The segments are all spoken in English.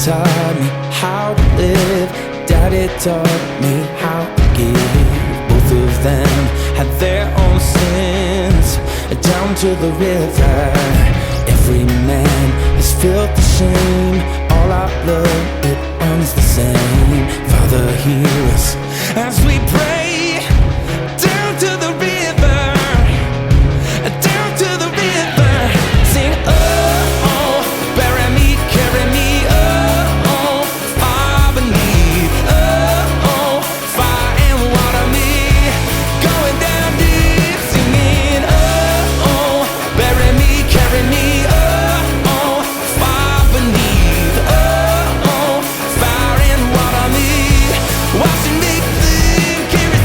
taught me how to live. Daddy taught me how to give. Both of them had their own sins. Down to the river, every man has felt the shame. All our blood, it runs the same. Father, hear us as we pray. Down to the river, down to the river. Sing, oh, oh, bury me, carry me, oh, oh, far beneath, oh, oh, fire and water me, going down deep, singing, oh, oh, bury me, carry me, oh, oh, far beneath, oh, oh, fire and water me, washing me clean, carry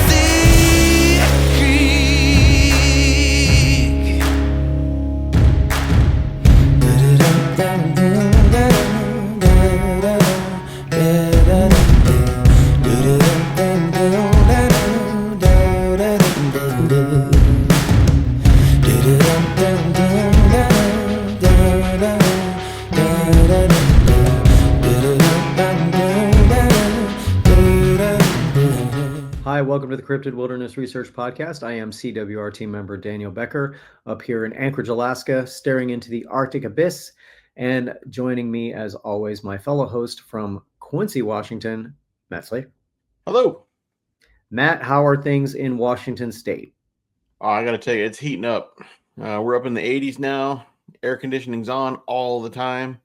Hi, welcome to the Cryptid Wilderness Research Podcast. I am CWR team member Daniel Becker up here in Anchorage, Alaska, staring into the Arctic abyss. And joining me, as always, my fellow host from Quincy, Washington, Matt Slade. Hello. Matt, how are things in Washington State? Oh, I got to tell you, it's heating up. We're up in the 80s now. Air conditioning's on all the time.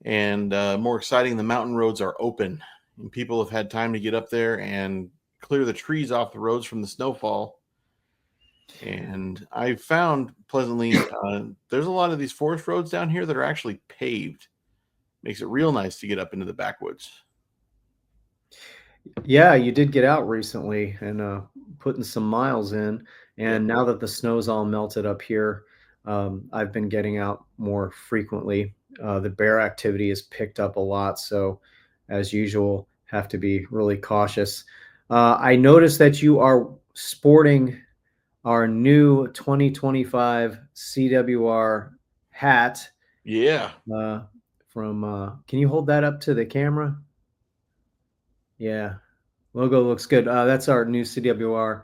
And more exciting, the mountain roads are open. And people have had time to get up there and clear the trees off the roads from the snowfall. And I found pleasantly, there's a lot of these forest roads down here that are actually paved. Makes it real nice to get up into the backwoods. Yeah, you did get out recently and putting some miles in. And now that the snow's all melted up here, I've been getting out more frequently. The bear activity has picked up a lot. So as usual, have to be really cautious. I noticed that you are sporting our new 2025 CWR hat. Yeah. Can you hold that up to the camera? Yeah. Logo looks good. That's our new CWR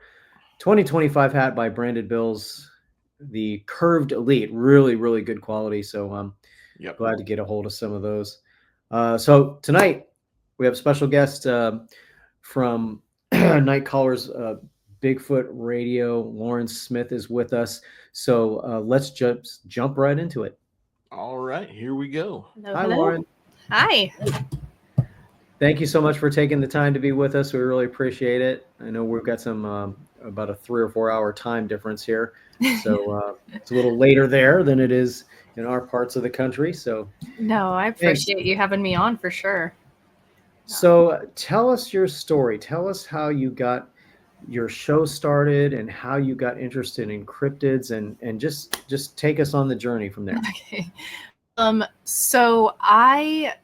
2025 hat by Branded Bills, the Curved Elite. Really, really good quality. So I'm glad to get a hold of some of those. So tonight we have a special guest from Nite Callers Bigfoot Radio. Lawrence Smith is with us. So let's just jump right into it. All right, here we go. Hi, Lauren. Hi. Thank you so much for taking the time to be with us. We really appreciate it. I know we've got some about a 3 or 4 hour time difference here. So it's a little later there than it is in our parts of the country. So no, I appreciate you having me on for sure. So tell us your story. Tell us how you got your show started and how you got interested in cryptids and just take us on the journey from there. Okay. So I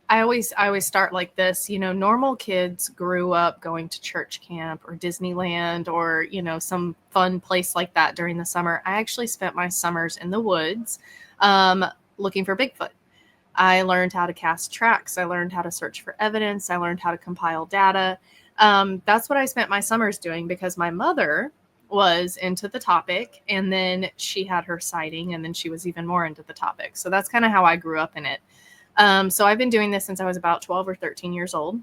always start like this, normal kids grew up going to church camp or Disneyland or, some fun place like that during the summer. I actually spent my summers in the woods looking for Bigfoot. I learned how to cast tracks. I learned how to search for evidence. I learned how to compile data. That's what I spent my summers doing because my mother was into the topic and then she had her sighting and then she was even more into the topic. So that's kind of how I grew up in it. So I've been doing this since I was about 12 or 13 years old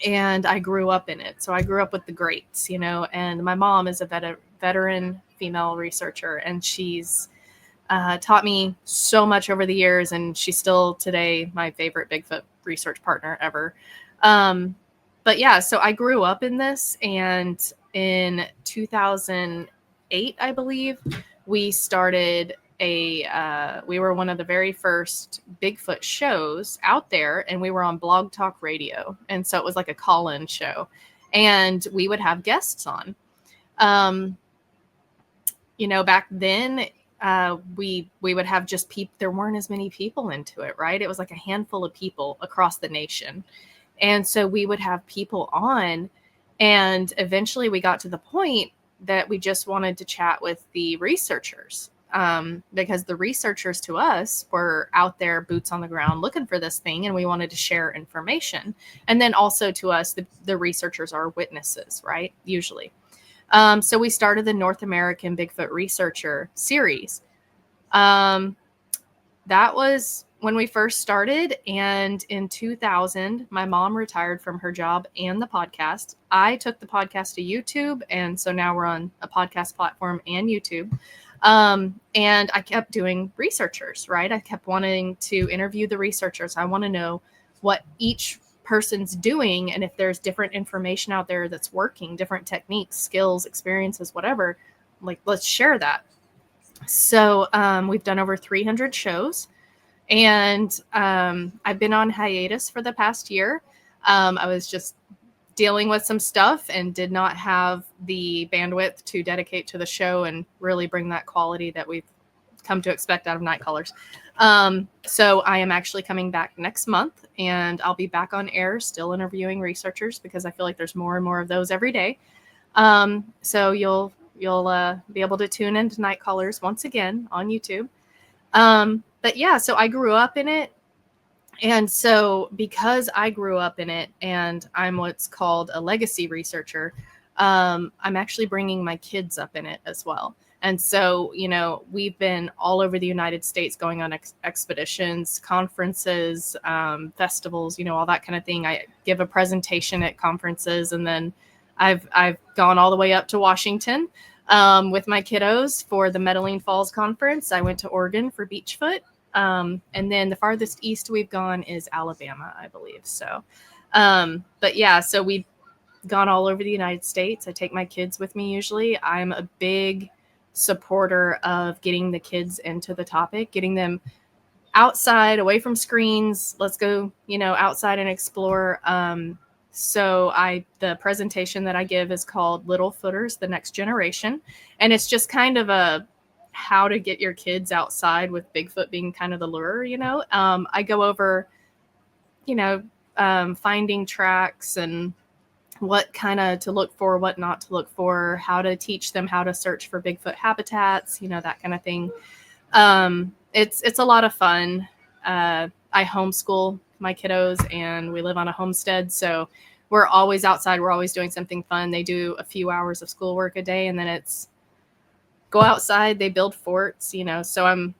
and I grew up in it. So I grew up with the greats, and my mom is a veteran female researcher and she's taught me so much over the years, and she's still today my favorite Bigfoot research partner ever. But yeah, so I grew up in this, and in 2008, I believe, we started we were one of the very first Bigfoot shows out there, and we were on Blog Talk Radio. And so it was like a call-in show, and we would have guests on. Back then, we would have just there weren't as many people into it, right? It was like a handful of people across the nation. And so we would have people on, and eventually we got to the point that we just wanted to chat with the researchers. because the researchers to us were out there, boots on the ground, looking for this thing, and we wanted to share information. And then also to us, the researchers are witnesses, right? Usually. So we started the North American Bigfoot Researcher series. That was when we first started. And in 2000, my mom retired from her job and the podcast. I took the podcast to YouTube. And so now we're on a podcast platform and YouTube. And I kept doing researchers, right? I kept wanting to interview the researchers. I want to know what each person's doing, and if there's different information out there that's working, different techniques, skills, experiences, whatever, like, let's share that. So we've done over 300 shows, and I've been on hiatus for the past year. I was just dealing with some stuff and did not have the bandwidth to dedicate to the show and really bring that quality that we've come to expect out of Nite Callers. So I am actually coming back next month, and I'll be back on air still interviewing researchers, because I feel like there's more and more of those every day. So you'll be able to tune into Nite Callers once again on YouTube. But yeah, so I grew up in it. And so because I grew up in it and I'm what's called a legacy researcher, I'm actually bringing my kids up in it as well. And so, you know, we've been all over the United States going on expeditions, conferences, festivals, you know, all that kind of thing. I give a presentation at conferences, and then I've gone all the way up to Washington with my kiddos for the Medellin Falls Conference. I went to Oregon for Beachfoot. And then the farthest east we've gone is Alabama, I believe. So, but yeah, so we've gone all over the United States. I take my kids with me usually. I'm a big supporter of getting the kids into the topic, getting them outside, away from screens. Let's go, you know, outside and explore. So the presentation that I give is called Little Footers, the Next Generation. And it's just kind of how to get your kids outside, with Bigfoot being kind of the lure, you know. I go over, you know, finding tracks and what kind of to look for, what not to look for, how to teach them how to search for Bigfoot habitats, you know, that kind of thing. It's a lot of fun. I homeschool my kiddos, and we live on a homestead, so we're always outside. We're always doing something fun. They do a few hours of schoolwork a day, and then it's go outside. They build forts, you know. So I'm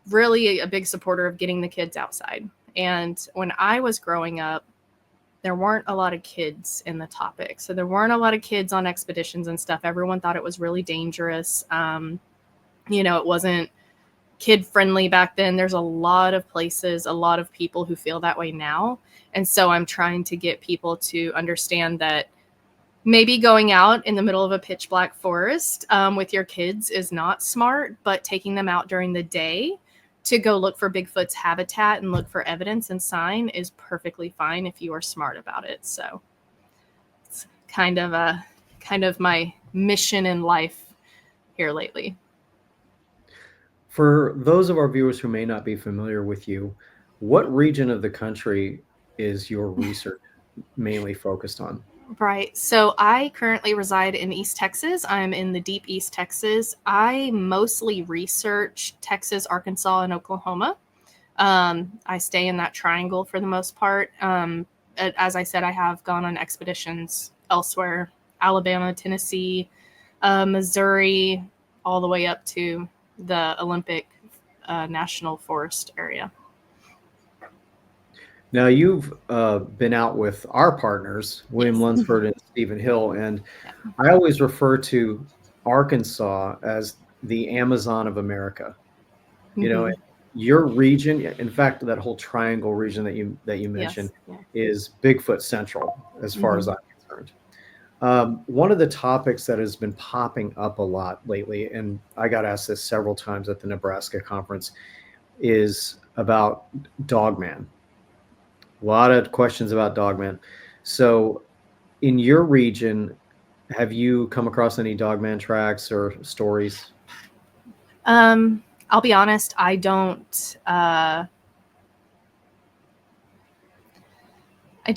really a big supporter of getting the kids outside. And when I was growing up, there weren't a lot of kids in the topic. So there weren't a lot of kids on expeditions and stuff. Everyone thought it was really dangerous. You know, it wasn't kid friendly back then. There's a lot of places, a lot of people who feel that way now. And so I'm trying to get people to understand that maybe going out in the middle of a pitch black forest with your kids is not smart, but taking them out during the day to go look for Bigfoot's habitat and look for evidence and sign is perfectly fine if you are smart about it. So it's kind of my mission in life here lately. For those of our viewers who may not be familiar with you, what region of the country is your research mainly focused on? Right. So I currently reside in East Texas. I'm in the deep East Texas. I mostly research Texas, Arkansas, and Oklahoma. I stay in that triangle for the most part. As I said, I have gone on expeditions elsewhere, Alabama, Tennessee, Missouri, all the way up to the Olympic National Forest area. Now, you've been out with our partners, William Lunsford and Stephen Hill, and I always refer to Arkansas as the Amazon of America. You know, your region, in fact, that whole triangle region that you mentioned is Bigfoot Central, as far as I'm concerned. One of the topics that has been popping up a lot lately, and I got asked this several times at the Nebraska conference, is about Dogman. A lot of questions about Dogman. So in your region, have you come across any Dogman tracks or stories? I'll be honest, I don't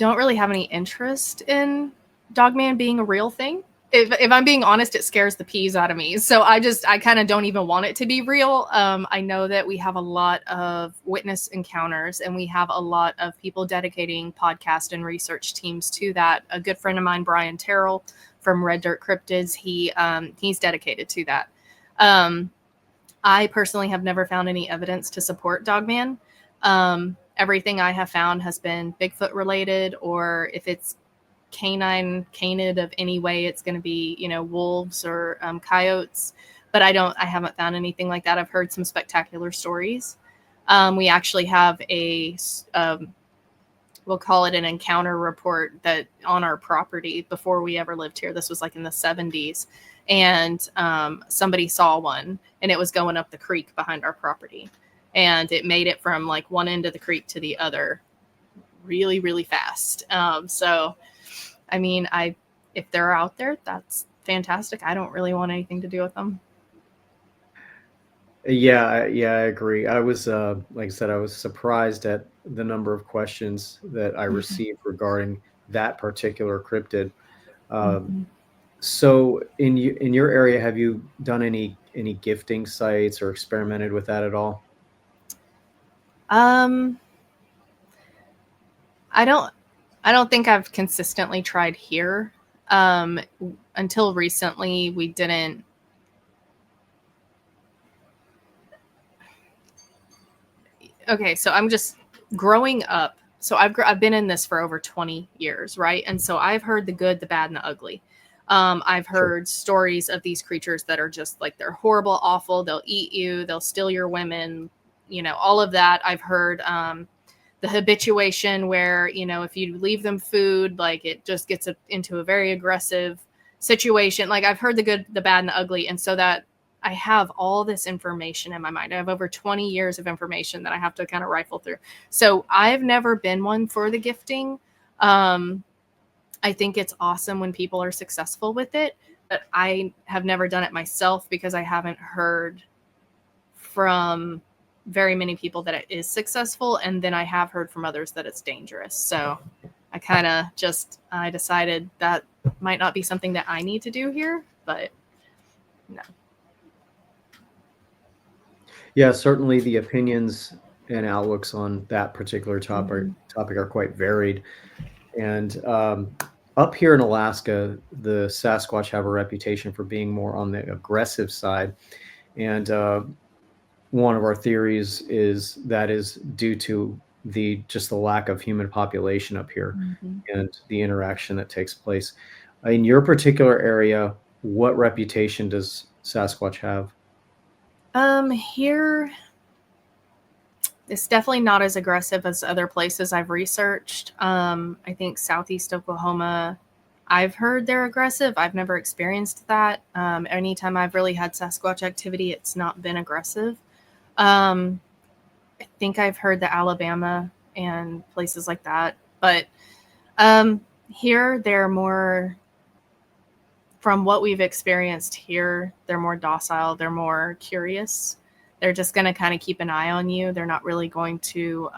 really have any interest in Dogman being a real thing. if I'm being honest, it scares the peas out of me. So I kind of don't even want it to be real. I know that we have a lot of witness encounters, and we have a lot of people dedicating podcast and research teams to that. A good friend of mine, Brian Terrell from Red Dirt Cryptids, he's dedicated to that. I personally have never found any evidence to support Dogman. Everything I have found has been Bigfoot related, or if it's canid of any way, it's going to be, wolves or coyotes. But I haven't found anything like that. I've heard some spectacular stories. We actually have we'll call it an encounter report that on our property before we ever lived here. This was like in the 70s. And somebody saw one, and it was going up the creek behind our property. And it made it from like one end of the creek to the other really, really fast. So, I mean, if they're out there, that's fantastic. I don't really want anything to do with them. Yeah, I agree. I was, like I said, I was surprised at the number of questions that I received regarding that particular cryptid. So in your area, have you done any gifting sites or experimented with that at all? I don't think I've consistently tried here. Until recently, we didn't. Okay, so I'm just growing up. So I've been in this for over 20 years, right? And so I've heard the good, the bad, and the ugly. I've heard stories of these creatures that are just like, they're horrible, awful. They'll eat you. They'll steal your women, all of that. I've heard the habituation where, if you leave them food, like it just gets into a very aggressive situation. Like I've heard the good, the bad, and the ugly. And so that I have all this information in my mind. I have over 20 years of information that I have to kind of rifle through. So I've never been one for the gifting. I think it's awesome when people are successful with it, but I have never done it myself because I haven't heard from very many people that it is successful. And then I have heard from others that it's dangerous. So I I decided that might not be something that I need to do here, but no. Yeah, certainly the opinions and outlooks on that particular topic are quite varied. And up here in Alaska, the Sasquatch have a reputation for being more on the aggressive side. And one of our theories is that is due to the lack of human population up here and the interaction that takes place. In your particular area, what reputation does Sasquatch have? Here, it's definitely not as aggressive as other places I've researched. I think Southeast Oklahoma, I've heard they're aggressive. I've never experienced that. Anytime I've really had Sasquatch activity, it's not been aggressive. I think I've heard the Alabama and places like that. But here, they're more, from what we've experienced here, they're more docile. They're more curious. They're just going to kind of keep an eye on you. They're not really going to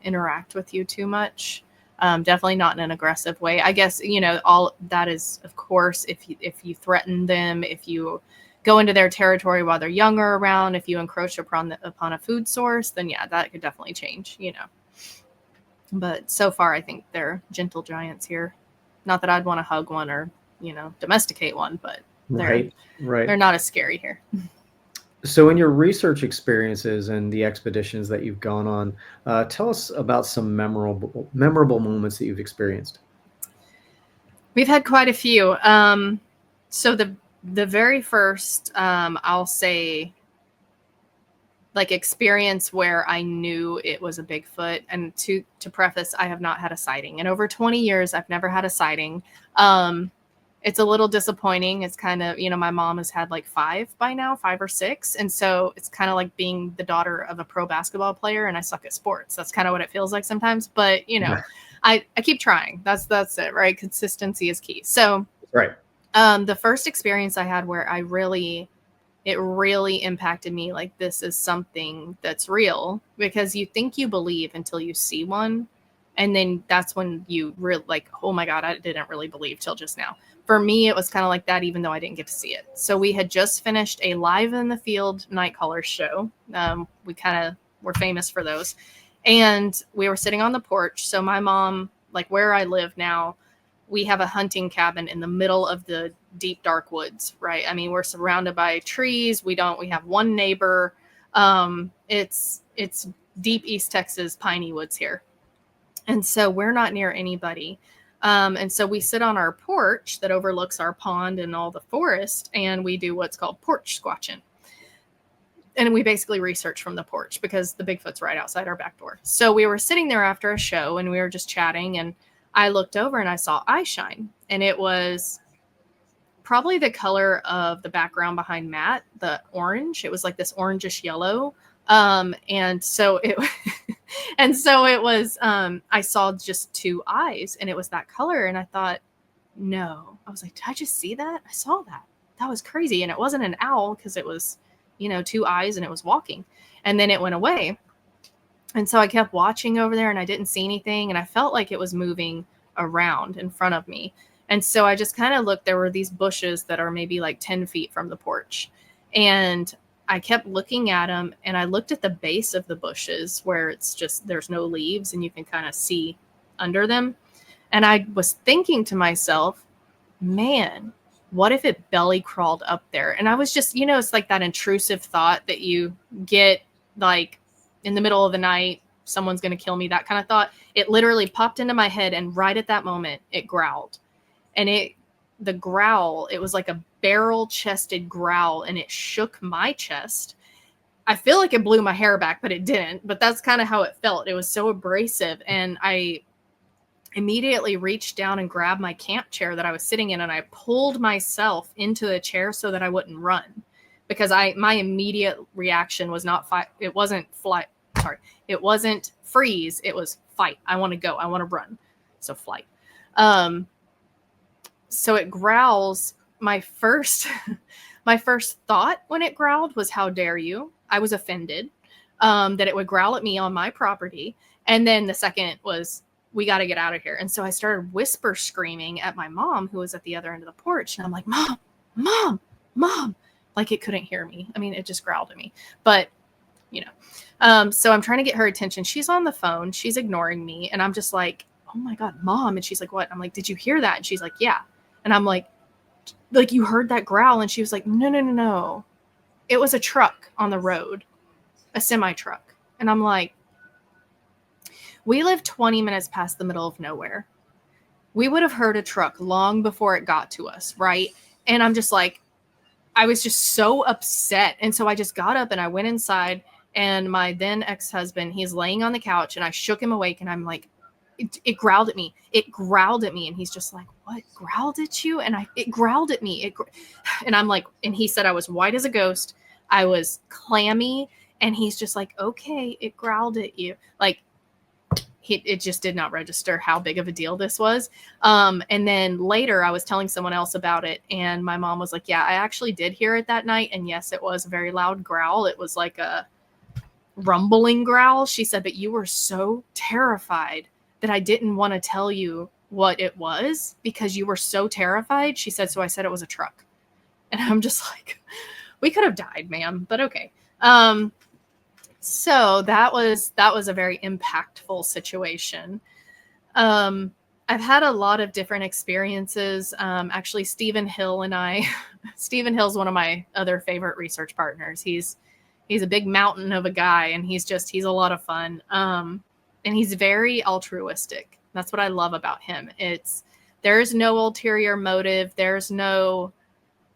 interact with you too much. Definitely not in an aggressive way. I guess, all that is, of course, if you threaten them, if you go into their territory while they're young or around, if you encroach upon a food source, then yeah, that could definitely change, But so far, I think they're gentle giants here. Not that I'd want to hug one or, domesticate one, but they're not as scary here. So in your research experiences and the expeditions that you've gone on, tell us about some memorable moments that you've experienced. We've had quite a few. So the very first, I'll say, like, experience where I knew it was a Bigfoot. And to preface, I have not had a sighting. In over 20 years, I've never had a sighting. It's a little disappointing. It's kind of, my mom has had like 5 by now, 5 or 6. And so it's kind of like being the daughter of a pro basketball player and I suck at sports. That's kind of what it feels like sometimes. But, I keep trying. That's it, right? Consistency is key. So right. The first experience I had where it really impacted me, like, this is something that's real, because you think you believe until you see one. And then that's when you really like, oh my God, I didn't really believe till just now. for me, it was kind of like that, even though I didn't get to see it. So we had just finished a live in the field Nite Callers show. We kind of were famous for those. And we were sitting on the porch. So my mom, like where I live now, we have a hunting cabin in the middle of the deep, dark woods, right? I mean, we're surrounded by trees. We have one neighbor. It's deep East Texas piney woods here. And so we're not near anybody. And so we sit on our porch that overlooks our pond and all the forest, and we do what's called porch squatching. And we basically research from the porch because the Bigfoot's right outside our back door. So we were sitting there after a show and we were just chatting, and I looked over and I saw eye shine, and it was probably the color of the background behind Matt, the orange. It was like this orangish yellow. And so it was, I saw just two eyes, and it was that color. And I thought, no, I was like, did I just see that? I saw that. That was crazy. And it wasn't an owl because it was, two eyes and it was walking, and then it went away. And so I kept watching over there and I didn't see anything. And I felt like it was moving around in front of me. And so I just kind of looked, there were these bushes that are maybe like 10 feet from the porch. And I kept looking at them, and I looked at the base of the bushes where it's just, there's no leaves and you can kind of see under them. And I was thinking to myself, man, what if it belly crawled up there? And I was just, it's like that intrusive thought that you get like in the middle of the night, someone's going to kill me, that kind of thought. It literally popped into my head, and right at that moment it growled. And the growl, it was like a barrel-chested growl, and it shook my chest. I feel like it blew my hair back, but it didn't. But that's kind of how it felt. It was so abrasive. And I immediately reached down and grabbed my camp chair that I was sitting in, and I pulled myself into the chair so that I wouldn't run. Because my immediate reaction was not fight. It wasn't flight. Sorry. It wasn't freeze. It was fight. I want to go. I want to run. So flight. So it growls. My first thought when it growled was, how dare you? I was offended that it would growl at me on my property. And then the second was, we got to get out of here. And so I started whisper screaming at my mom, who was at the other end of the porch. And I'm like, Mom, Mom, Mom. Like it couldn't hear me. I mean, it just growled at me. But, so I'm trying to get her attention. She's on the phone. She's ignoring me. And I'm just like, oh my God, Mom. And she's like, what? I'm like, did you hear that? And she's like, yeah. And I'm like, you heard that growl? And she was like, no. It was a truck on the road, a semi truck. And I'm like, we live 20 minutes past the middle of nowhere. We would have heard a truck long before it got to us, right? And I'm just like, I was just so upset. And so I just got up and I went inside, and my then ex-husband, he's laying on the couch, and I shook him awake, and I'm like, it growled at me. It growled at me. And he's just like, what, growled at you? And it growled at me. And I'm like, and he said I was white as a ghost. I was clammy. And he's just like, okay, it growled at you. Like, it just did not register how big of a deal this was. And then later I was telling someone else about it, and my mom was like, yeah, I actually did hear it that night. And yes, it was a very loud growl. It was like a rumbling growl. She said, but you were so terrified that I didn't want to tell you what it was because you were so terrified. She said, so I said it was a truck. And I'm just like, we could have died, ma'am, but okay. So that was a very impactful situation. I've had a lot of different experiences. Actually, Stephen Hill and Stephen Hill's one of my other favorite research partners. He's a big mountain of a guy, and he's a lot of fun. And he's very altruistic. That's what I love about him. There's no ulterior motive. There's no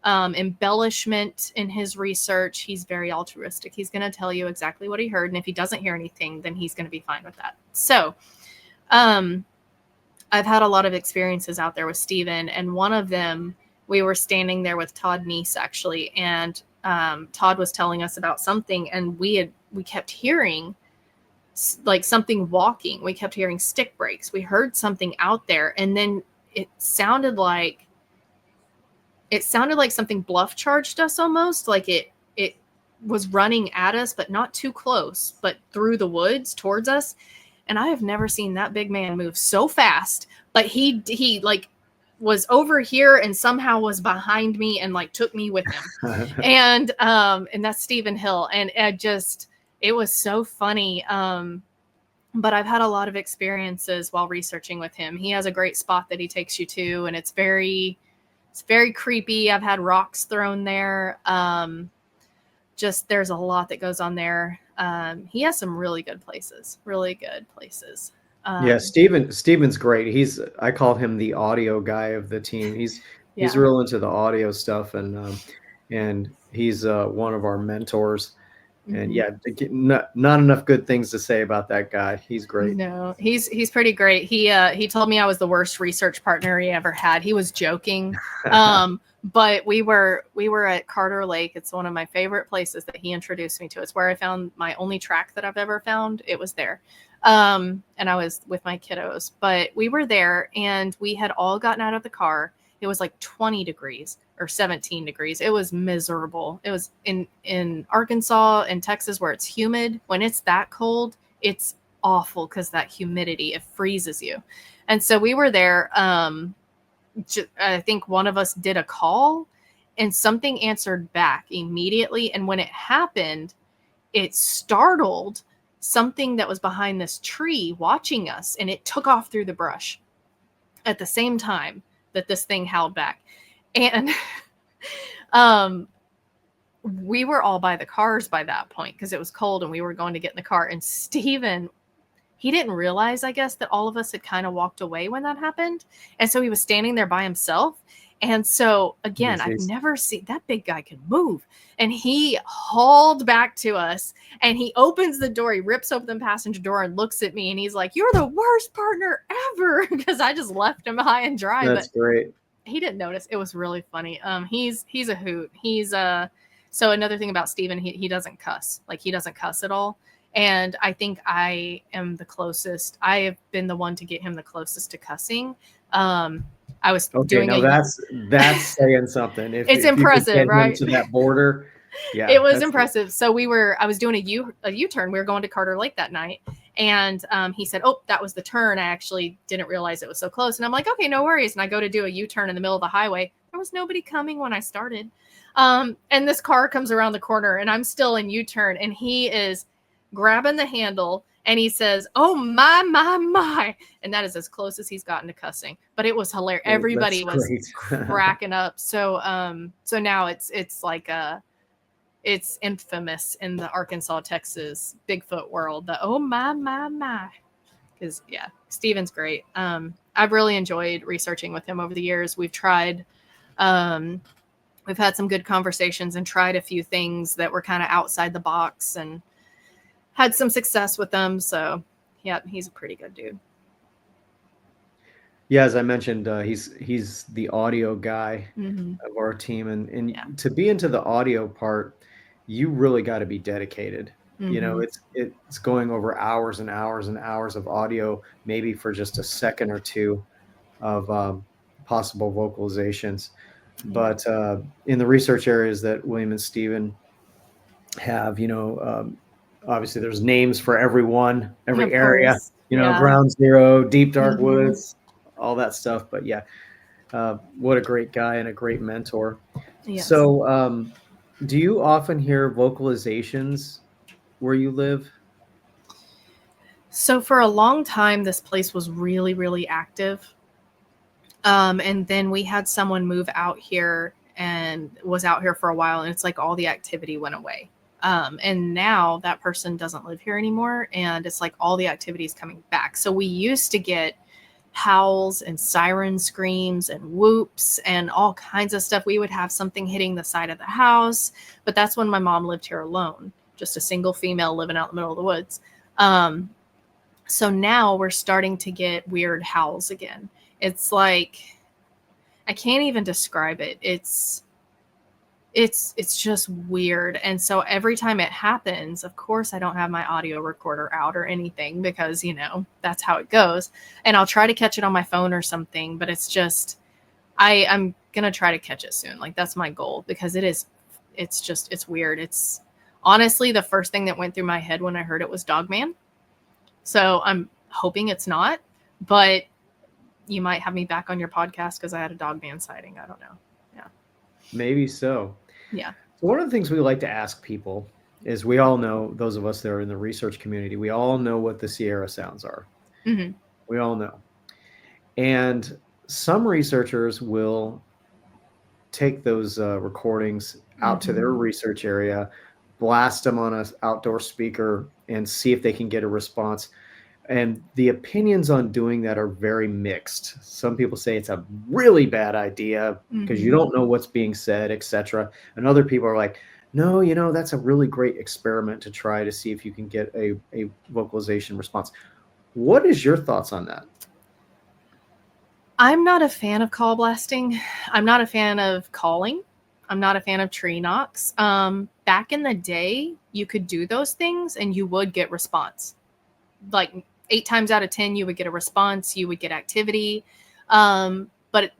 embellishment in his research. He's very altruistic. He's going to tell you exactly what he heard. And if he doesn't hear anything, then he's going to be fine with that. So, I've had a lot of experiences out there with Steven, and one of them, we were standing there with Todd Neese actually. And, Todd was telling us about something, and we kept hearing like something walking. We kept hearing stick breaks. We heard something out there, and then it sounded like something bluff charged us almost, like it was running at us, but not too close, but through the woods towards us. And I have never seen that big man move so fast, but he like was over here and somehow was behind me and like took me with him. And that's Stephen Hill. And it was so funny. But I've had a lot of experiences while researching with him. He has a great spot that he takes you to, and it's very creepy. I've had rocks thrown there. There's a lot that goes on there. He has some really good places. Yeah, Steven's great. I call him the audio guy of the team. He's real into the audio stuff, and he's one of our mentors. And yeah, not enough good things to say about that guy. He's great. No, he's pretty great. He told me I was the worst research partner he ever had. He was joking. But we were at Carter Lake. It's one of my favorite places that he introduced me to. It's where I found my only track that I've ever found. It was there. And I was with my kiddos, but we were there and we had all gotten out of the car. It was like 20 degrees or 17 degrees. It was miserable. It was in Arkansas and Texas where it's humid. When it's that cold, it's awful because that humidity, it freezes you. And so we were there. I think one of us did a call and something answered back immediately. And when it happened, it startled something that was behind this tree watching us, and it took off through the brush at the same time that this thing held back. And we were all by the cars by that point because it was cold and we were going to get in the car. And Steven, he didn't realize, I guess, that all of us had kind of walked away when that happened. And so he was standing there by himself. And so, again, I've never seen that big guy can move. And he hauled back to us and he opens the door. He rips open the passenger door and looks at me. And he's like, "You're the worst partner ever," because I just left him high and dry. That's great. He didn't notice. It was really funny. He's a hoot. So another thing about Steven, he doesn't cuss. Like, he doesn't cuss at all. And I think I am the closest. I have been the one to get him the closest to cussing. I was doing that's saying something. It's impressive, right? To that border. Yeah, it was impressive. Good. So I was doing a U-turn. We were going to Carter Lake that night. And he said, "Oh, that was the turn. I actually didn't realize it was so close." And I'm like, "Okay, no worries." And I go to do a U-turn in the middle of the highway. There was nobody coming when I started. And this car comes around the corner and I'm still in U-turn and he is grabbing the handle and he says, "Oh, my." And that is as close as he's gotten to cussing. But it was hilarious. Everybody was cracking up. So now it's like it's infamous in the Arkansas, Texas Bigfoot world. The "oh my," because Steven's great. I've really enjoyed researching with him over the years. We've tried, we've had some good conversations and tried a few things that were kind of outside the box and had some success with them. So yeah, he's a pretty good dude. Yeah, as I mentioned, he's the audio guy of our team, and to be into the audio part, you really got to be dedicated. You know, it's going over hours and hours and hours of audio, maybe for just a second or two of possible vocalizations. But in the research areas that William and Stephen have, obviously there's names for every area. Ground Zero, Deep Dark Woods, all that stuff. But what a great guy and a great mentor. Yes. So do you often hear vocalizations where you live? So for a long time, this place was really, really active. And then we had someone move out here and was out here for a while. And it's like all the activity went away. And now that person doesn't live here anymore. And it's like all the activity is coming back. So we used to get howls and siren screams and whoops and all kinds of stuff. We would have something hitting the side of the house, but that's when my mom lived here alone, just a single female living out in the middle of the woods. So now we're starting to get weird howls again. It's like, I can't even describe it. It's just weird. And so every time it happens, of course, I don't have my audio recorder out or anything because, that's how it goes. And I'll try to catch it on my phone or something, but it's just, I'm going to try to catch it soon. Like, that's my goal because it's weird. It's honestly the first thing that went through my head when I heard it was Dogman. So I'm hoping it's not, but you might have me back on your podcast because I had a dog man sighting. I don't know. Yeah. Maybe so. Yeah. So one of the things we like to ask people is, we all know, those of us that are in the research community, we all know what the Sierra sounds are. Mm-hmm. We all know. And some researchers will take those recordings out to their research area, blast them on an outdoor speaker, and see if they can get a response. And the opinions on doing that are very mixed. Some people say it's a really bad idea because you don't know what's being said, etc. And other people are like, no, that's a really great experiment to try to see if you can get a vocalization response. What is your thoughts on that? I'm not a fan of call blasting. I'm not a fan of calling. I'm not a fan of tree knocks. Back in the day, you could do those things and you would get response. Like 8 times out of 10, you would get a response. You would get activity. But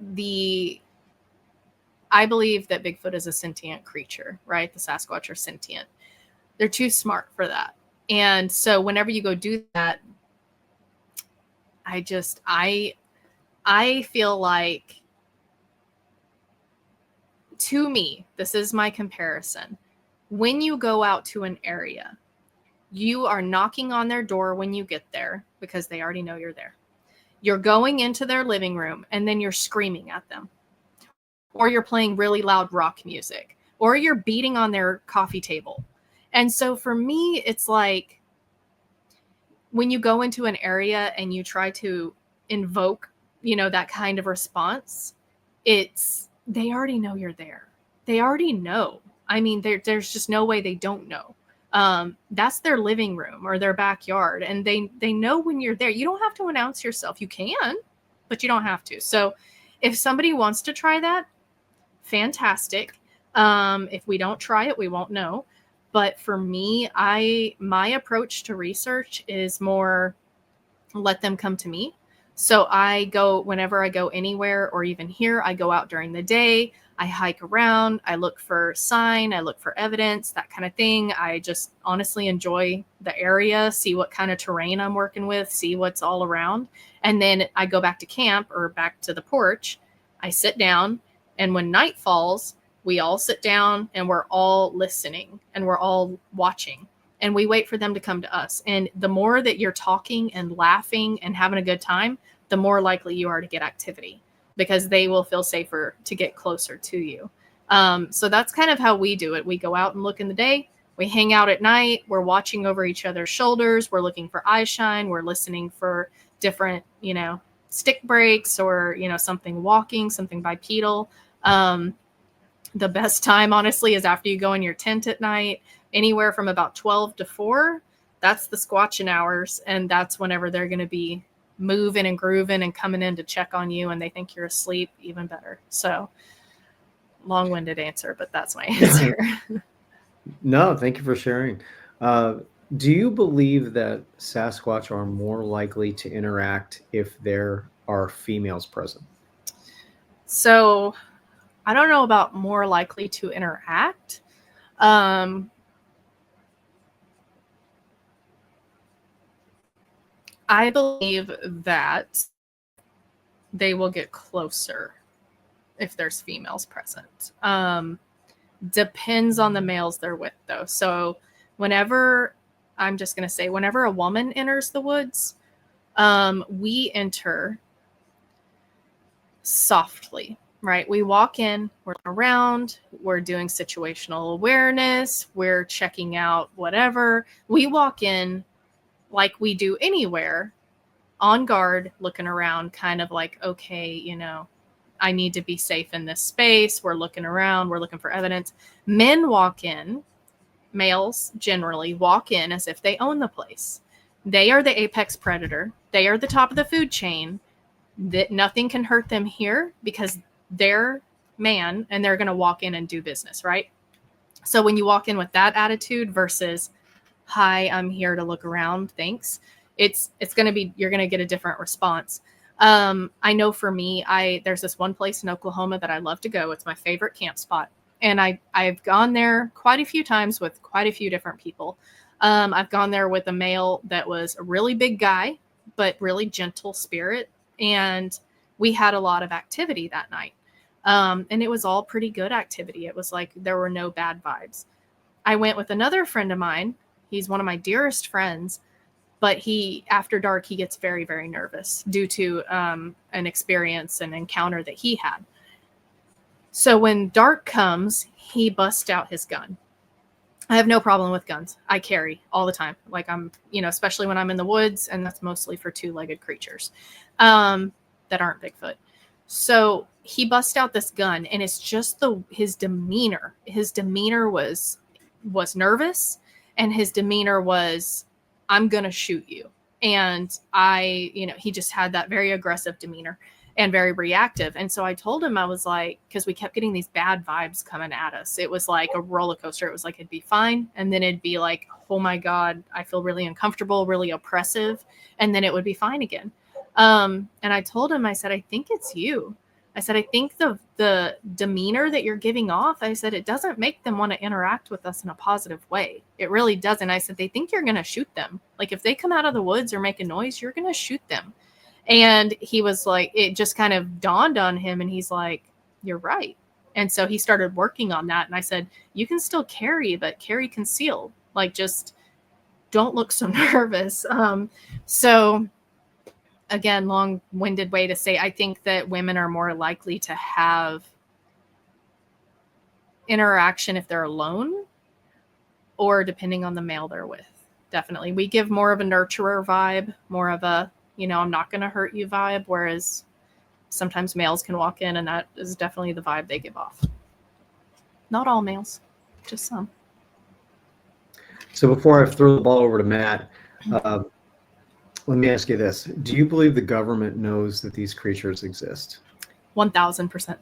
I believe that Bigfoot is a sentient creature, right? The Sasquatch are sentient. They're too smart for that. And so whenever you go do that, I feel like, to me, this is my comparison. When you go out to an area, you are knocking on their door when you get there because they already know you're there. You're going into their living room and then you're screaming at them. Or you're playing really loud rock music. Or you're beating on their coffee table. And so for me, it's like, when you go into an area and you try to invoke, that kind of response, they already know you're there. They already know. I mean, there's just no way they don't know. That's their living room or their backyard. And they know when you're there. You don't have to announce yourself. You can, but you don't have to. So if somebody wants to try that, fantastic. If we don't try it, we won't know. But for me, my approach to research is more let them come to me. So whenever I go anywhere, or even here, I go out during the day, I hike around, I look for sign, I look for evidence, that kind of thing. I just honestly enjoy the area, see what kind of terrain I'm working with, see what's all around. And then I go back to camp or back to the porch, I sit down, and when night falls, we all sit down and we're all listening and we're all watching. And we wait for them to come to us. And the more that you're talking and laughing and having a good time, the more likely you are to get activity, because they will feel safer to get closer to you. So that's kind of how we do it. We go out and look in the day. We hang out at night. We're watching over each other's shoulders. We're looking for eye shine. We're listening for different, stick breaks or, something walking, something bipedal. The best time, honestly, is after you go in your tent at night. Anywhere from about 12 to 4, that's the squatching hours. And that's whenever they're going to be moving and grooving and coming in to check on you, and they think you're asleep, even better. So long-winded answer, but that's my answer. No, thank you for sharing. Do you believe that Sasquatch are more likely to interact if there are females present? So I don't know about more likely to interact. I believe that they will get closer if there's females present. Depends on the males they're with, though. So whenever a woman enters the woods, we enter softly, right? We walk in, we're around, we're doing situational awareness, we're checking out whatever. We walk in like we do anywhere, on guard, looking around, kind of like, okay, I need to be safe in this space. We're looking around, we're looking for evidence. Men walk in, males generally walk in as if they own the place. They are the apex predator. They are the top of the food chain. That nothing can hurt them here because they're man and they're going to walk in and do business, right? So when you walk in with that attitude versus, hi, I'm here to look around, thanks, it's going to be, you're going to get a different response. I know for me, there's this one place in Oklahoma that I love to go. It's my favorite camp spot. And I've gone there quite a few times with quite a few different people. I've gone there with a male that was a really big guy, but really gentle spirit. And we had a lot of activity that night. And it was all pretty good activity. It was like there were no bad vibes. I went with another friend of mine. He's one of my dearest friends, but after dark, he gets very, very nervous due to an experience and encounter that he had. So when dark comes, he busts out his gun. I have no problem with guns. I carry all the time. Like especially when I'm in the woods, and that's mostly for two-legged creatures that aren't Bigfoot. So he busts out this gun, and it's just his demeanor. His demeanor was nervous, and his demeanor was, I'm going to shoot you. And he just had that very aggressive demeanor and very reactive. And so I told him, I was like, because we kept getting these bad vibes coming at us. It was like a roller coaster. It was like, it'd be fine. And then it'd be like, oh my God, I feel really uncomfortable, really oppressive. And then it would be fine again. And I told him, I said, I think it's you. I said, I think the demeanor that you're giving off, I said, it doesn't make them want to interact with us in a positive way. It really doesn't. I said, they think you're going to shoot them. Like if they come out of the woods or make a noise, you're going to shoot them. And he was like, it just kind of dawned on him. And he's like, you're right. And so he started working on that. And I said, you can still carry, but carry concealed. Like, just don't look so nervous. So again, long-winded way to say, I think that women are more likely to have interaction if they're alone or depending on the male they're with. Definitely. We give more of a nurturer vibe, more of a, I'm not going to hurt you vibe. Whereas sometimes males can walk in and that is definitely the vibe they give off. Not all males, just some. So before I throw the ball over to Matt, let me ask you this. Do you believe the government knows that these creatures exist? 1,000%.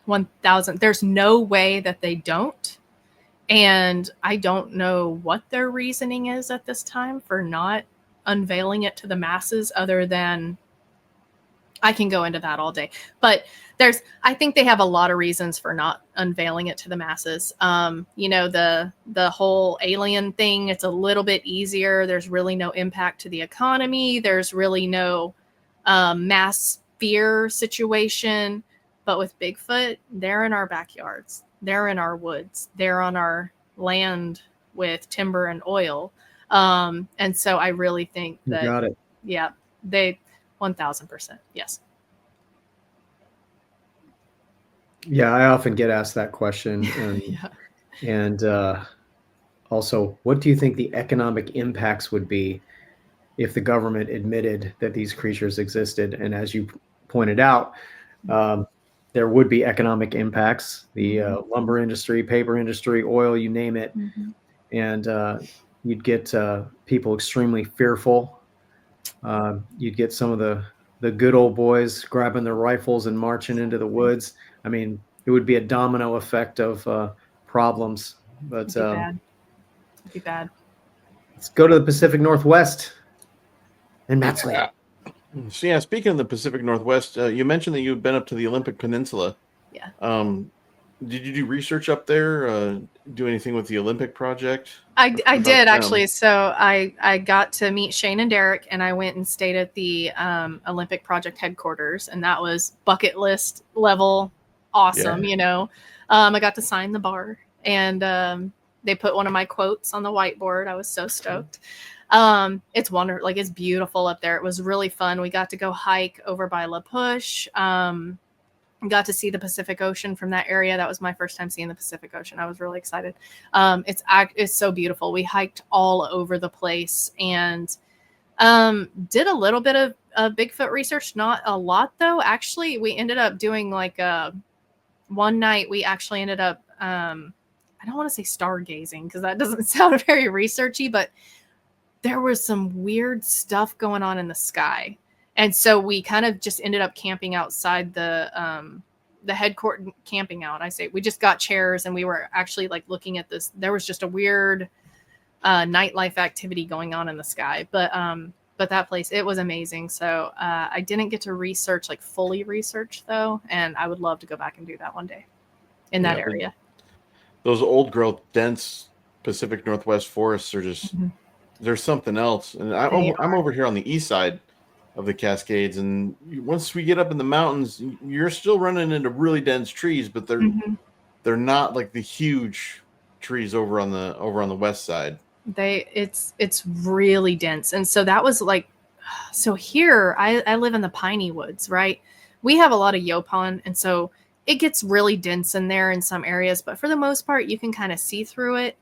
1,000. There's no way that they don't. And I don't know what their reasoning is at this time for not unveiling it to the masses, other than I can go into that all day. But I think they have a lot of reasons for not unveiling it to the masses. The whole alien thing, it's a little bit easier. There's really no impact to the economy. There's really no mass fear situation. But with Bigfoot, they're in our backyards. They're in our woods. They're on our land with timber and oil. And so I really think that, you got it. Yeah, they 1,000%. Yes. Yeah. I often get asked that question. And, Yeah. and also, what do you think the economic impacts would be if the government admitted that these creatures existed? And as you pointed out, there would be economic impacts, the lumber industry, paper industry, oil, you name it. Mm-hmm. And you'd get people extremely fearful. You'd get some of the good old boys grabbing their rifles and marching into the woods. I mean, it would be a domino effect of problems. But It'd be bad. Let's go to the Pacific Northwest. And Matt's So yeah, speaking of the Pacific Northwest, you mentioned that you've been up to the Olympic Peninsula. Yeah. Did you do research up there? Do anything with the Olympic project? I did actually. So I got to meet Shane and Derek, and I went and stayed at the Olympic project headquarters, and that was bucket list level awesome. Yeah. I got to sign the bar, and they put one of my quotes on the whiteboard. I was so stoked. It's wonderful. Like, it's beautiful up there. It was really fun. We got to go hike over by La Push. Got to see the Pacific Ocean from that area. That was my first time seeing the Pacific Ocean. I was really excited. It's so beautiful. We hiked all over the place and did a little bit of Bigfoot research. Not a lot though. Actually, we ended up doing like one night. We actually ended up I don't want to say stargazing because that doesn't sound very researchy, but there was some weird stuff going on in the sky. And so we kind of just ended up camping outside the headquarters, camping out. I say we just got chairs and we were actually like looking at this. There was just a weird nightlife activity going on in the sky. But that place, it was amazing. So I didn't get to fully research though. And I would love to go back and do that one day in that area. Those old growth, dense Pacific Northwest forests are just, there's something else. And I'm over here on the east side. of the Cascades. And once we get up in the mountains, you're still running into really dense trees, but they're not like the huge trees over on the west side. It's really dense. And so that was like, so here I live in the piney woods, right? We have a lot of yopon, and so it gets really dense in there in some areas, but for the most part you can kind of see through it.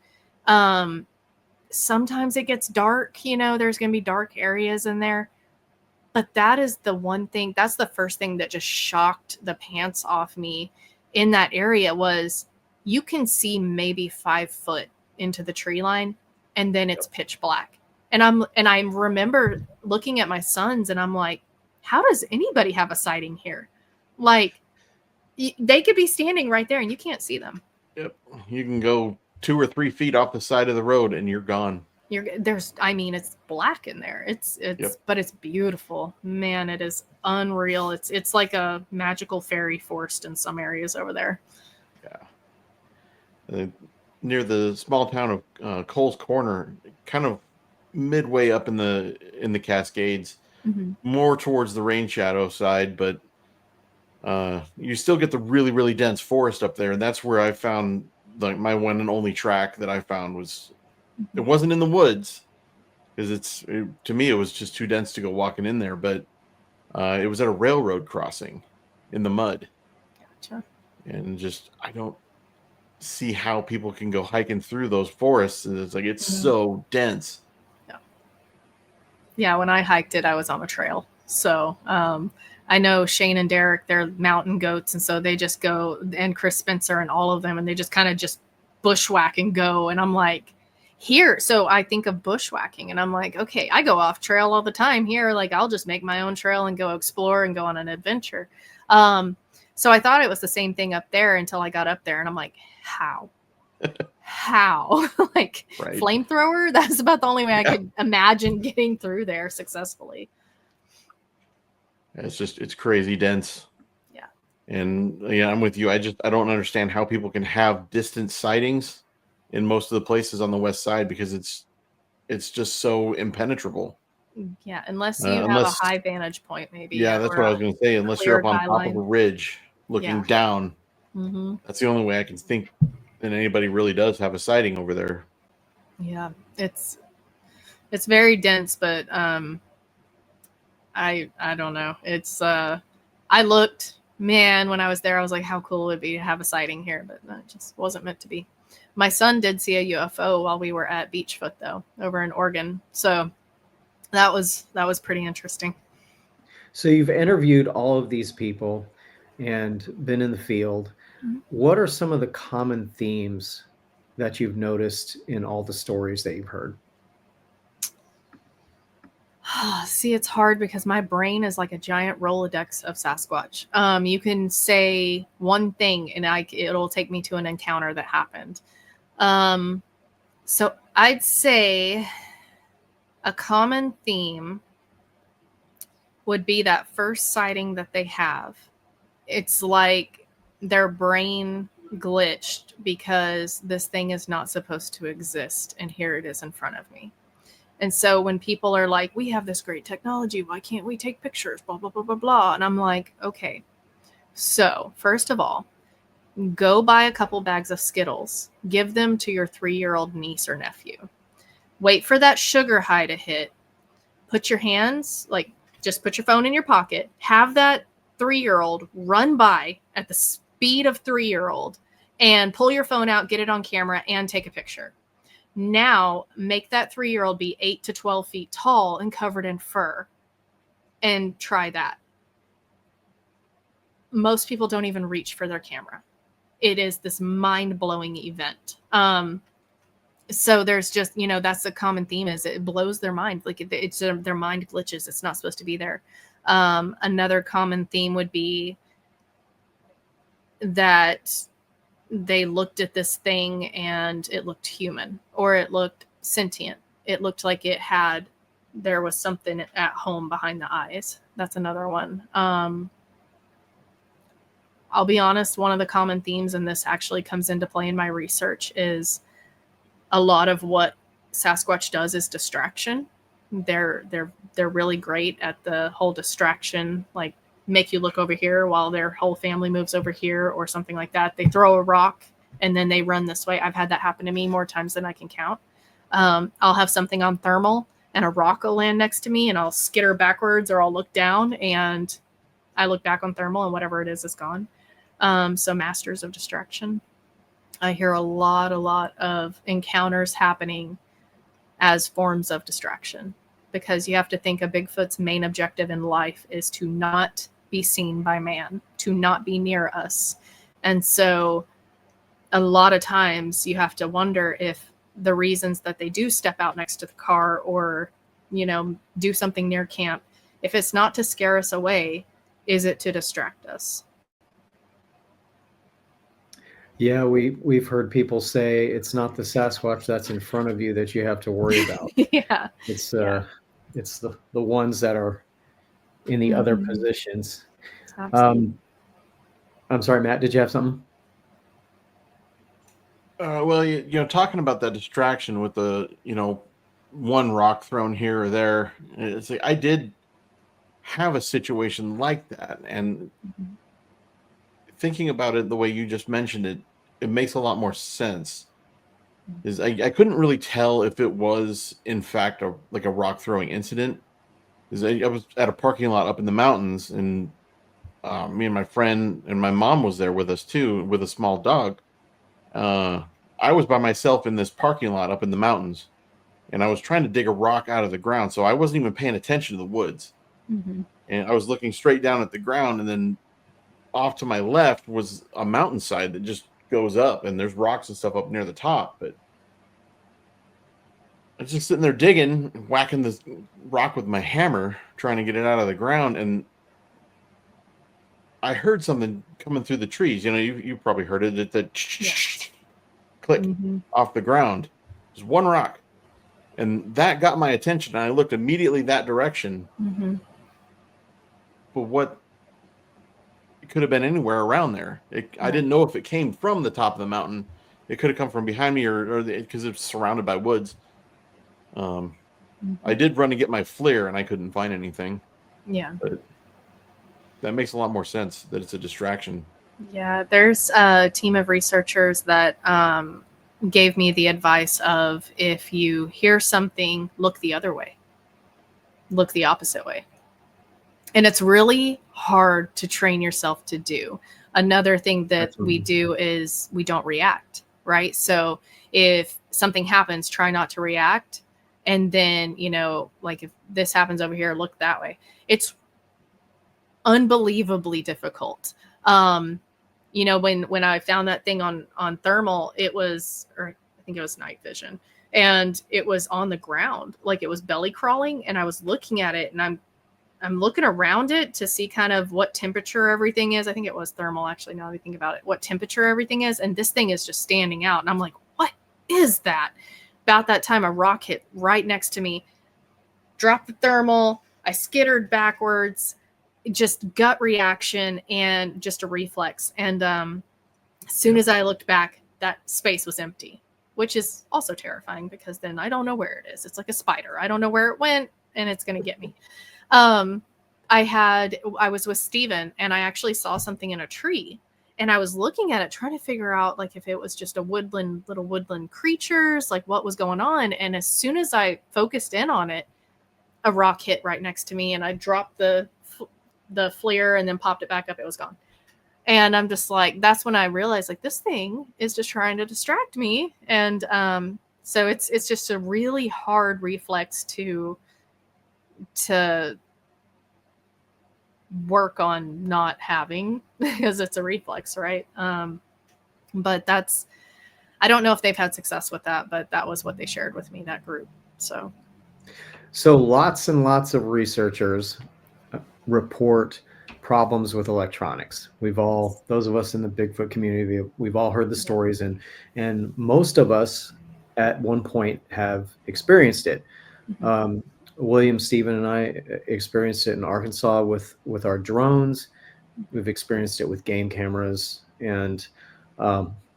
Sometimes it gets dark, there's going to be dark areas in there, but that is the one thing, that's the first thing that just shocked the pants off me in that area was you can see maybe 5 foot into the tree line, and then it's pitch black. And I remember looking at my sons and I'm like, how does anybody have a sighting here? Like, they could be standing right there and you can't see them. Yep. You can go 2 or 3 feet off the side of the road and you're gone. It's black in there. But it's beautiful. Man, it is unreal. It's like a magical fairy forest in some areas over there. Yeah. Near the small town of Cole's Corner, kind of midway up in the Cascades, more towards the rain shadow side, but you still get the really, really dense forest up there. And that's where I found like my one and only track that I found was, it wasn't in the woods because to me, it was just too dense to go walking in there, but it was at a railroad crossing in the mud. Gotcha. And just, I don't see how people can go hiking through those forests. And it's like, it's so dense. Yeah. When I hiked it, I was on a trail. So, I know Shane and Derek, they're mountain goats. And so they just go, and Chris Spencer and all of them, and they just kind of just bushwhack and go. And I'm like, here. So I think of bushwhacking and I'm like, okay, I go off trail all the time here. Like, I'll just make my own trail and go explore and go on an adventure. So I thought it was the same thing up there until I got up there and I'm like, how? Like, right. Flamethrower? That's about the only way I could imagine getting through there successfully. It's crazy dense. Yeah. And yeah, I'm with you. I don't understand how people can have distant sightings in most of the places on the west side because it's just so impenetrable. Yeah, unless you have a high vantage point, maybe. Yeah, that's what I was going to say. Unless you're up on top of a ridge looking down. Mm-hmm. That's the only way I can think that anybody really does have a sighting over there. Yeah, it's very dense, but I don't know. It's I looked, man, when I was there, I was like, how cool would it be to have a sighting here? But it just wasn't meant to be. My son did see a UFO while we were at Beachfoot, though, over in Oregon. So that was pretty interesting. So you've interviewed all of these people and been in the field. Mm-hmm. What are some of the common themes that you've noticed in all the stories that you've heard? See, it's hard because my brain is like a giant Rolodex of Sasquatch. You can say one thing and it'll take me to an encounter that happened. So I'd say a common theme would be that first sighting that they have. It's like their brain glitched because this thing is not supposed to exist. And here it is in front of me. And so when people are like, we have this great technology, why can't we take pictures, blah, blah, blah, blah, blah. And I'm like, okay, so first of all, go buy a couple bags of Skittles, give them to your 3-year-old niece or nephew, wait for that sugar high to hit, put your hands, like just put your phone in your pocket, have that 3-year-old run by at the speed of 3-year-old and pull your phone out, get it on camera and take a picture. Now make that 3-year-old be 8 to 12 feet tall and covered in fur and try that. Most people don't even reach for their camera. It is this mind-blowing event. So there's just, that's the common theme is it blows their mind. Like it's their mind glitches. It's not supposed to be there. Another common theme would be that they looked at this thing and it looked human or it looked sentient. It looked like there was something at home behind the eyes. That's another one. I'll be honest, one of the common themes, and this actually comes into play in my research, is a lot of what Sasquatch does is distraction. they're really great at the whole distraction, like make you look over here while their whole family moves over here or something like that. They throw a rock and then they run this way. I've had that happen to me more times than I can count. I'll have something on thermal and a rock will land next to me and I'll skitter backwards or I'll look down and I look back on thermal and whatever it is gone. So masters of distraction. I hear a lot of encounters happening as forms of distraction, because you have to think a Bigfoot's main objective in life is to not be seen by man, to not be near us. And so a lot of times you have to wonder if the reasons that they do step out next to the car or, do something near camp, if it's not to scare us away, is it to distract us? Yeah, we've heard people say it's not the Sasquatch that's in front of you that you have to worry about. Yeah. It's the ones that are in the other Mhm. positions. Absolutely. I'm sorry, Matt, did you have something? Well, talking about that distraction with the, one rock thrown here or there, it's like I did have a situation like that, and Mhm. thinking about it the way you just mentioned it, it makes a lot more sense. Is I couldn't really tell if it was in fact a rock throwing incident. Is I was at a parking lot up in the mountains, and me and my friend and my mom was there with us too, with a small dog. I was by myself in this parking lot up in the mountains, and I was trying to dig a rock out of the ground, so I wasn't even paying attention to the woods. Mhm. And I was looking straight down at the ground, and then off to my left was a mountainside that just goes up, and there's rocks and stuff up near the top. But I was just sitting there digging, whacking this rock with my hammer, trying to get it out of the ground, and I heard something coming through the trees. You probably heard it. The click Mhm. off the ground. There's one rock, and that got my attention. And I looked immediately that direction. Mhm. But what? It could have been anywhere around there. I Right. didn't know if it came from the top of the mountain. It could have come from behind me, or because it's surrounded by woods. I Mhm. did run to get my FLIR, and I couldn't find anything. Yeah. But that makes a lot more sense that it's a distraction. Yeah, there's a team of researchers that gave me the advice of, if you hear something, look the other way, look the opposite way. And it's really hard to train yourself to do. Another thing that we do is we don't react, right? So if something happens, try not to react. And then, like if this happens over here, look that way. It's unbelievably difficult. When I found that thing on thermal, it was, or I think it was night vision, and it was on the ground, like it was belly crawling, and I was looking at it, and I'm looking around it to see kind of what temperature everything is. I think it was thermal, actually, now that I think about it, what temperature everything is, and this thing is just standing out, and I'm like, what is that? About that time, a rock hit right next to me, dropped the thermal, I skittered backwards, just gut reaction and just a reflex. And as soon as I looked back, that space was empty, which is also terrifying, because then I don't know where it is. It's like a spider. I don't know where it went, and it's going to get me. I was with Steven, and I actually saw something in a tree, and I was looking at it, trying to figure out like if it was just little woodland creatures, like what was going on. And as soon as I focused in on it, a rock hit right next to me, and I dropped the FLIR and then popped it back up. It was gone. And I'm just like, that's when I realized, like, this thing is just trying to distract me. And so it's just a really hard reflex to work on not having, because it's a reflex, right? But I don't know if they've had success with that, but that was what they shared with me, that group. So lots and lots of researchers report problems with electronics. Those of us in the Bigfoot community, we've all heard the stories, and most of us at one point have experienced it. Mhm. William, Stephen, and I experienced it in Arkansas with our drones. We've experienced it with game cameras and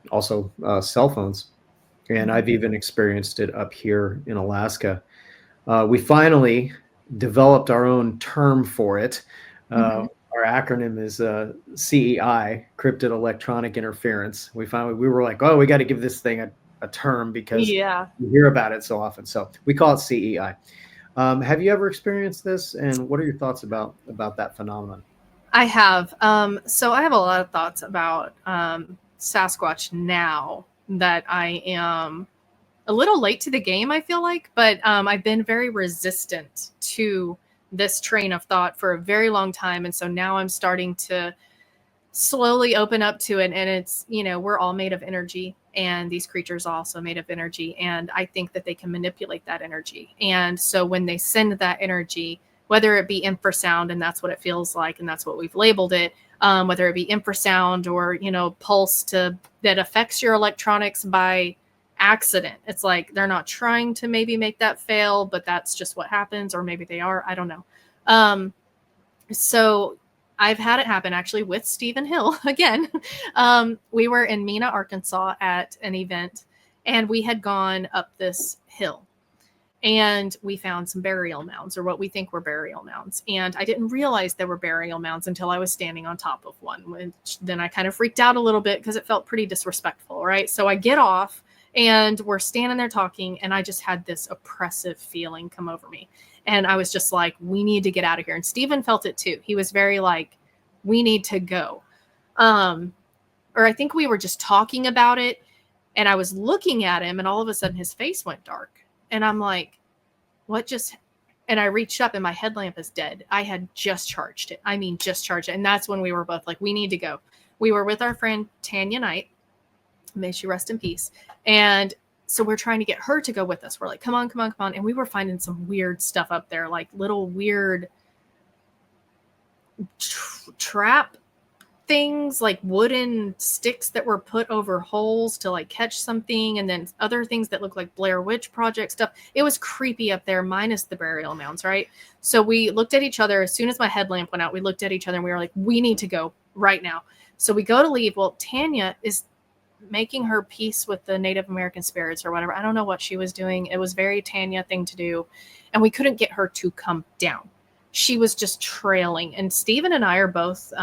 also cell phones. And I've even experienced it up here in Alaska. We finally developed our own term for it. Our acronym is CEI, Cryptid Electronic Interference. We were like, oh, we got to give this thing a term because we hear about it so often. So we call it CEI. Have you ever experienced this? And what are your thoughts about that phenomenon? I have. So I have a lot of thoughts about Sasquatch now that I am a little late to the game, I feel like, but I've been very resistant to this train of thought for a very long time. And so now I'm starting to slowly open up to it. And it's, we're all made of energy, and these creatures are also made of energy. And I think that they can manipulate that energy. And so when they send that energy, whether it be infrasound, and that's what it feels like, and that's what we've labeled it, whether it be infrasound or, pulse that affects your electronics by accident. It's like they're not trying to maybe make that fail, but that's just what happens, or maybe they are. I don't know. So I've had it happen actually with Stephen Hill again. We were in Mena, Arkansas at an event, and we had gone up this hill. And we found some burial mounds, or what we think were burial mounds. And I didn't realize there were burial mounds until I was standing on top of one, which then I kind of freaked out a little bit because it felt pretty disrespectful, right? So I get off and we're standing there talking, and I just had this oppressive feeling come over me. And I was just like, we need to get out of here. And Stephen felt it too. He was very like, we need to go. Or I think we were just talking about it, and I was looking at him, and all of a sudden his face went dark. And I'm like, and I reached up, and my headlamp is dead. I had just charged it. Just charged it. And that's when we were both like, we need to go. We were with our friend Tanya Knight. May she rest in peace. And so we're trying to get her to go with us. We're like, come on. And we were finding some weird stuff up there, like little weird trap things, like wooden sticks that were put over holes to like catch something, and then other things that look like Blair Witch Project stuff. It was creepy up there, minus the burial mounds, right? So we looked at each other. As soon as my headlamp went out, we looked at each other and we were like, we need to go right now. So we go to leave. Well, Tanya is making her peace with the Native American spirits or whatever. I don't know what she was doing. It was very Tanya thing to do. And we couldn't get her to come down. She was just trailing. And Stephen and I are both,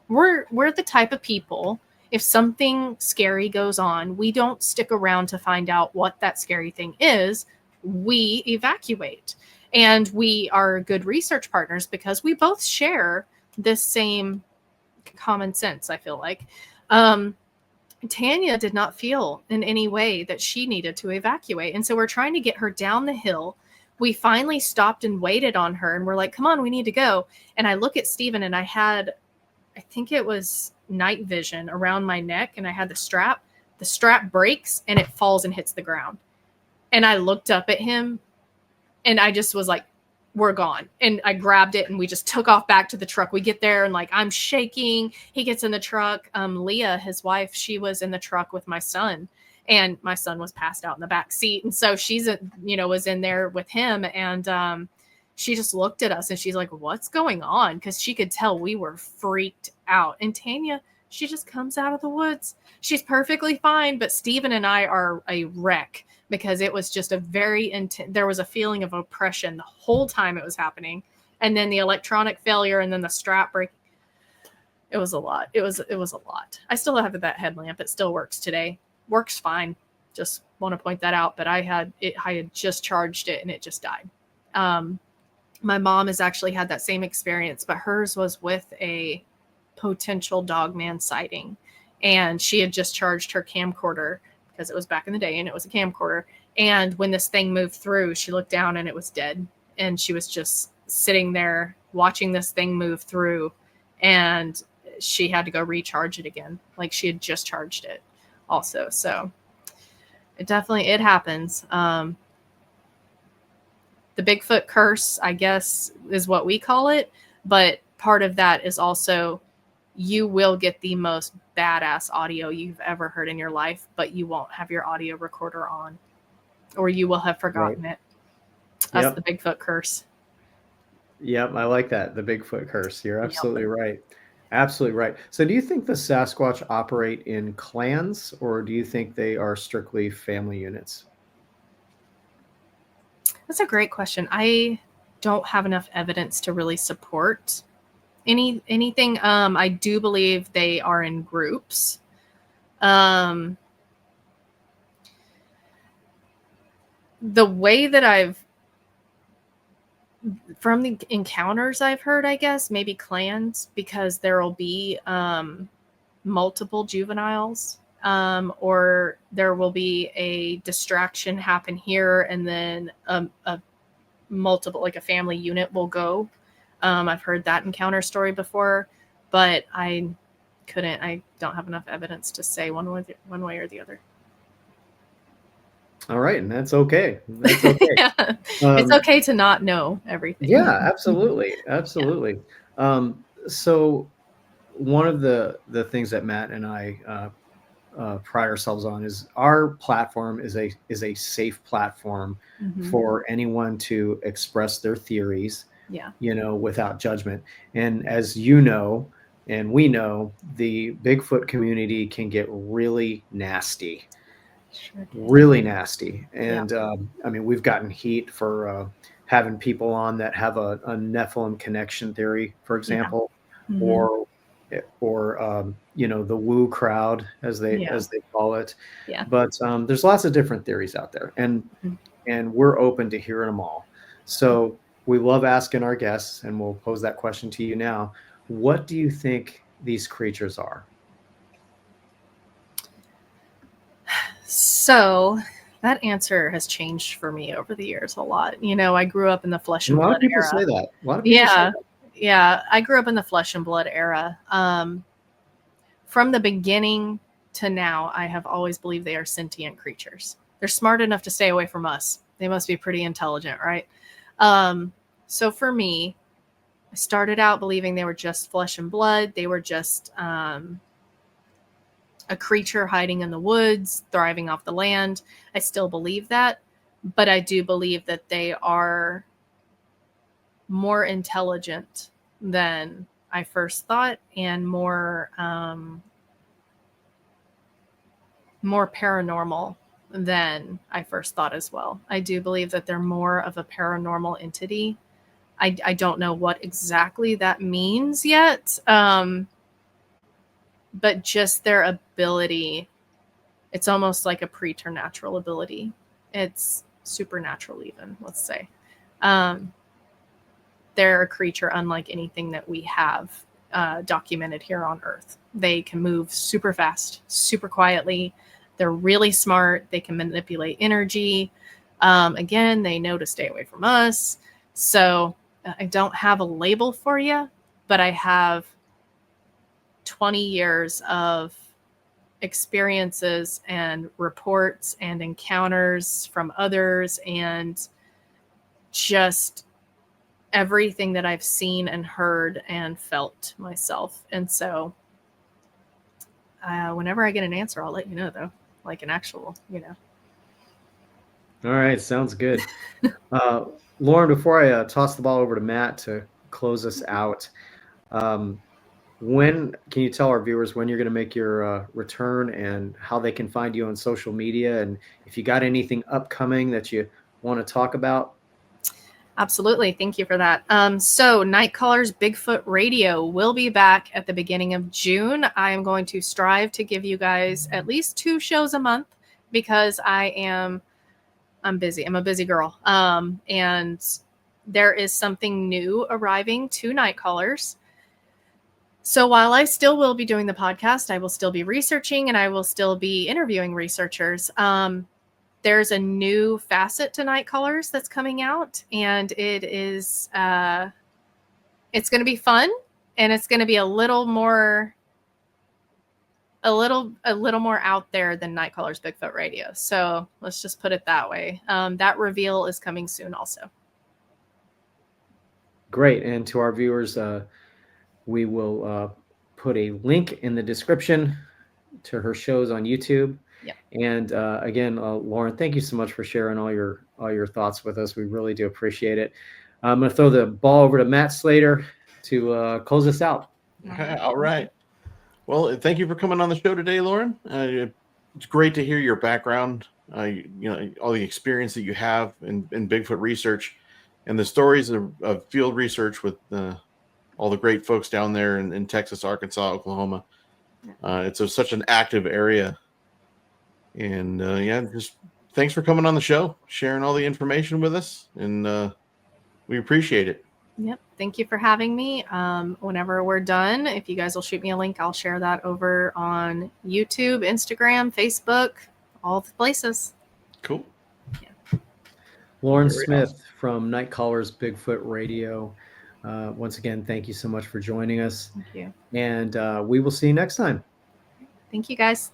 we're the type of people, if something scary goes on, we don't stick around to find out what that scary thing is. We evacuate. And we are good research partners because we both share this same common sense, I feel like. Tanya did not feel in any way that she needed to evacuate. And so we're trying to get her down the hill. We finally stopped and waited on her, and we're like, come on, we need to go. And I look at Stephen, and I think it was night vision around my neck, and I had the strap. The strap breaks and it falls and hits the ground. And I looked up at him, and I just was like, we're gone. And I grabbed it, and we just took off back to the truck. We get there, and like, I'm shaking. He gets in the truck. Leah, his wife, she was in the truck with my son, and my son was passed out in the back seat. And so she's, was in there with him. And, she just looked at us, and she's like, what's going on? Because she could tell we were freaked out. And Tanya, she just comes out of the woods. She's perfectly fine. But Stephen and I are a wreck because it was just a very intense, there was a feeling of oppression the whole time it was happening. And then the electronic failure, and then the strap break. It was a lot. It was a lot. I still have that headlamp. It still works today. Works fine. Just want to point that out. But I had just charged it, and it just died. My mom has actually had that same experience, but hers was with a potential dogman sighting. And she had just charged her camcorder because it was back in the day, and it was a camcorder. And when this thing moved through, she looked down, and it was dead. And she was just sitting there watching this thing move through, and she had to go recharge it again. Like, she had just charged it also. So it happens. The Bigfoot curse, I guess, is what we call it. But part of that is also, you will get the most badass audio you've ever heard in your life, but you won't have your audio recorder on, or you will have forgotten it. That's the Bigfoot curse. Yep, I like that. The Bigfoot curse. You're absolutely right. Absolutely right. So do you think the Sasquatch operate in clans, or do you think they are strictly family units? That's a great question. I don't have enough evidence to really support anything. I do believe they are in groups. The way that from the encounters I've heard, I guess, maybe clans, because there will be multiple juveniles, or there will be a distraction happen here, and then a multiple, like a family unit will go. I've heard that encounter story before, but I don't have enough evidence to say one way or the other. All right, and that's okay. That's okay. Yeah. It's okay to not know everything. Yeah, absolutely. Absolutely. So one of the things that Matt and I pride ourselves on is our platform is a safe platform for anyone to express their theories, without judgment. And as you know, and we know, the Bigfoot community can get really nasty. Sure. Really nasty. And I mean, we've gotten heat for having people on that have a Nephilim connection theory, for example, or the woo crowd, as they call it. Yeah. But there's lots of different theories out there, and we're open to hearing them all. So we love asking our guests, and we'll pose that question to you now. What do you think these creatures are? So that answer has changed for me over the years a lot. I grew up in the flesh and blood era. Say that. A lot of people say that. Yeah. I grew up in the flesh and blood era. From the beginning to now, I have always believed they are sentient creatures. They're smart enough to stay away from us. They must be pretty intelligent, right? So for me, I started out believing they were just flesh and blood. They were just a creature hiding in the woods, thriving off the land. I still believe that, but I do believe that they are more intelligent than I first thought, and more paranormal than I first thought as well. I do believe that they're more of a paranormal entity. I don't know what exactly that means yet. But just their ability, it's almost like a preternatural ability. It's supernatural even, let's say. They're a creature unlike anything that we have documented here on Earth. They can move super fast, super quietly. They're really smart. They can manipulate energy. Again, they know to stay away from us. So I don't have a label for you, but I have 20 years of experiences and reports and encounters from others, and just everything that I've seen and heard and felt myself. And so whenever I get an answer, I'll let you know, though, like an actual, All right, sounds good. Lauren, before I toss the ball over to Matt to close us out, when can you tell our viewers when you're going to make your return, and how they can find you on social media, and if you got anything upcoming that you want to talk about? Absolutely. Thank you for that. So Nite Callers Bigfoot Radio will be back at the beginning of June. I am going to strive to give you guys at least 2 shows a month, because I'm busy. I'm a busy girl. And there is something new arriving to Nite Callers. So while I still will be doing the podcast, I will still be researching, and I will still be interviewing researchers. There's a new facet to Nite Callers that's coming out, and it is it's going to be fun, and it's going to be a little more out there than Nite Callers Bigfoot Radio. So let's just put it that way. That reveal is coming soon also. Great. And to our viewers, we will put a link in the description to her shows on YouTube. Yeah. And again, Lauren, thank you so much for sharing all your thoughts with us. We really do appreciate it. I'm going to throw the ball over to Matt Slater to close us out. All right. Well, thank you for coming on the show today, Lauren. It's great to hear your background all the experience that you have in Bigfoot research, and the stories of field research with all the great folks down there in Texas, Arkansas, Oklahoma. It's such an active area. And just thanks for coming on the show, sharing all the information with us, and we appreciate it. Yep. Thank you for having me. Whenever we're done, if you guys will shoot me a link, I'll share that over on YouTube, Instagram, Facebook, all the places. Cool. Yeah. Lauren Very Smith awesome. from Nite Callers Bigfoot Radio. Once again, thank you so much for joining us. Thank you. And we will see you next time. Thank you, guys.